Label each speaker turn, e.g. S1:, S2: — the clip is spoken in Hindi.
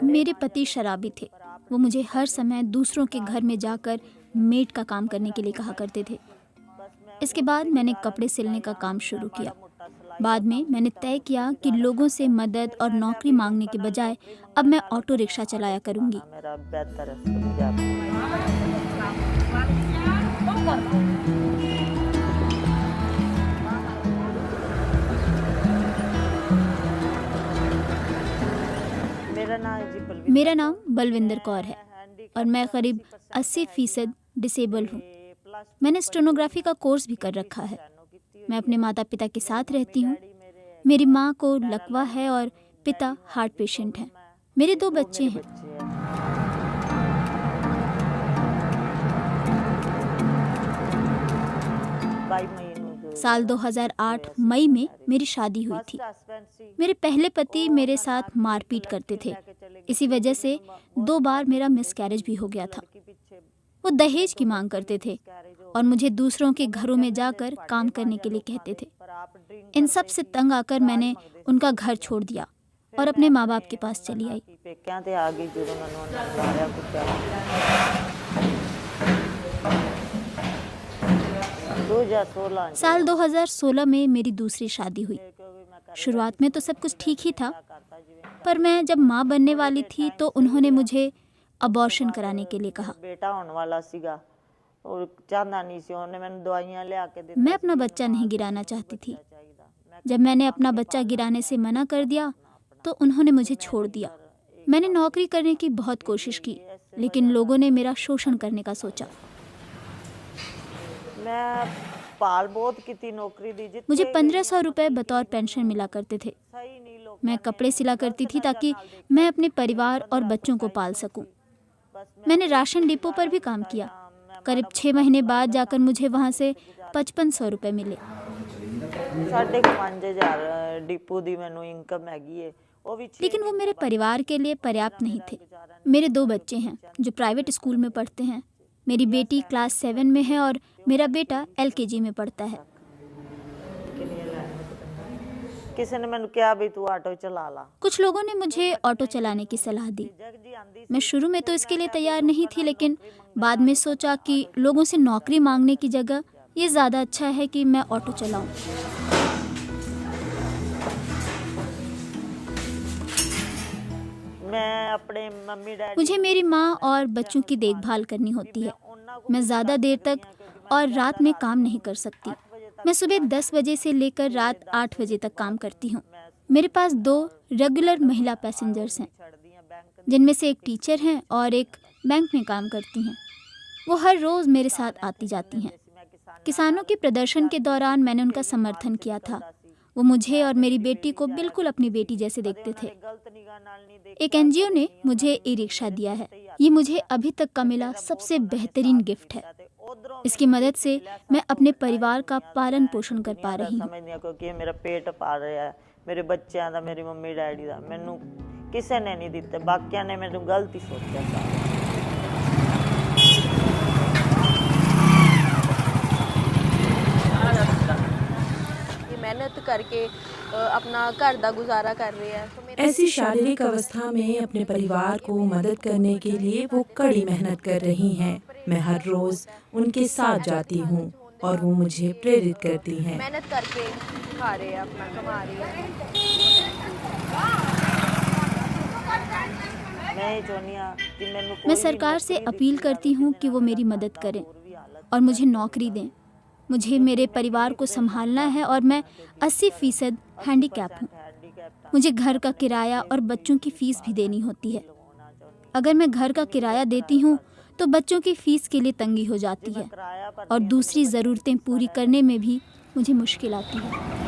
S1: मेरे पति शराबी थे। वो मुझे हर समय दूसरों के घर में जाकर मेड का काम करने के लिए कहा करते थे। इसके बाद मैंने कपड़े सिलने का काम शुरू किया। बाद में मैंने तय किया कि लोगों से मदद और नौकरी मांगने के बजाय अब मैं ऑटो रिक्शा चलाया करूंगी। मेरा नाम बलविंदर कौर है और मैं करीब 80% डिसेबल हूँ। मैंने स्टेनोग्राफी का कोर्स भी कर रखा है। मैं अपने माता पिता के साथ रहती हूँ। मेरी माँ को लकवा है और पिता हार्ट पेशेंट हैं। मेरे 2 बच्चे हैं। साल 2008 मई में मेरी शादी हुई थी। मेरे पहले पति मेरे साथ मारपीट करते थे। इसी वजह से 2 बार मेरा मिसकैरेज भी हो गया था। वो दहेज की मांग करते थे और मुझे दूसरों के घरों में जाकर काम करने के लिए कहते थे। इन सब से तंग आकर मैंने उनका घर छोड़ दिया और अपने माँ बाप के पास चली आई। साल 2016 में मेरी दूसरी शादी हुई। शुरुआत में तो सब कुछ ठीक ही था, पर मैं जब माँ बनने वाली थी तो उन्होंने मुझे अबॉर्शन कराने के लिए कहा। मैं अपना बच्चा नहीं गिराना चाहती थी। जब मैंने अपना बच्चा गिराने से मना कर दिया तो उन्होंने मुझे छोड़ दिया। मैंने नौकरी करने की बहुत कोशिश की, लेकिन लोगों ने मेरा शोषण करने का सोचा। मुझे 1500 रुपए बतौर पेंशन मिला करते थे। मैं कपड़े सिला करती थी ताकि मैं अपने परिवार और बच्चों को पाल सकूं। मैंने राशन डिपो पर भी काम किया। करीब 6 महीने बाद जाकर मुझे वहां से 5500 रुपए मिले। लेकिन वो मेरे परिवार के लिए पर्याप्त नहीं थे। मेरे 2 बच्चे हैं जो प्राइवेट स्कूल में पढ़ते हैं। मेरी बेटी क्लास 7 में है और मेरा बेटा LKG में पढ़ता है। कुछ लोगों ने मुझे ऑटो चलाने की सलाह दी। मैं शुरू में तो इसके लिए तैयार नहीं थी, लेकिन बाद में सोचा कि लोगों से नौकरी मांगने की जगह ये ज़्यादा अच्छा है कि मैं ऑटो चलाऊं। मुझे मेरी माँ और बच्चों की देखभाल करनी होती है। मैं ज़्यादा देर तक और रात में काम नहीं कर सकती। मैं सुबह 10 बजे से लेकर रात 8 बजे तक काम करती हूँ। मेरे पास 2 रेगुलर महिला पैसेंजर्स हैं, जिनमें से एक टीचर हैं और एक बैंक में काम करती हैं। वो हर रोज़ मेरे साथ आती जाती हैं। किसानों के प्रदर्शन के दौरान मैंने उनका समर्थन किया था। वो मुझे और मेरी बेटी को बिल्कुल अपनी बेटी जैसे देखते थे। एक NGO ने मुझे ई-रिक्शा दिया है। ये मुझे अभी तक का मिला सबसे बेहतरीन गिफ्ट है। इसकी मदद से मैं अपने परिवार का पालन पोषण कर पा रही हूँ।
S2: मेरा पेट पाल रहा है, मेरे बच्चों का, मेरी मम्मी डैडी का। मैनू किसी ने नहीं दिते, बाकियों ने मैनू गलत ही सोचा।
S3: मेहनत करके अपना घर का गुजारा कर रहे हैं।
S4: ऐसी शारीरिक अवस्था में अपने परिवार को मदद करने के लिए वो कड़ी मेहनत कर रही हैं। मैं हर रोज उनके साथ जाती हूँ और वो मुझे प्रेरित करती हैं।
S3: मेहनत करके खा रहे हैं, अपना कमा रहे हैं।
S1: मैं सरकार से अपील करती हूँ कि वो मेरी मदद करें और मुझे नौकरी दें। मुझे मेरे परिवार को संभालना है और मैं 80% हैंडीकैप हूँ। मुझे घर का किराया और बच्चों की फीस भी देनी होती है। अगर मैं घर का किराया देती हूँ तो बच्चों की फीस के लिए तंगी हो जाती है और दूसरी ज़रूरतें पूरी करने में भी मुझे मुश्किल आती है।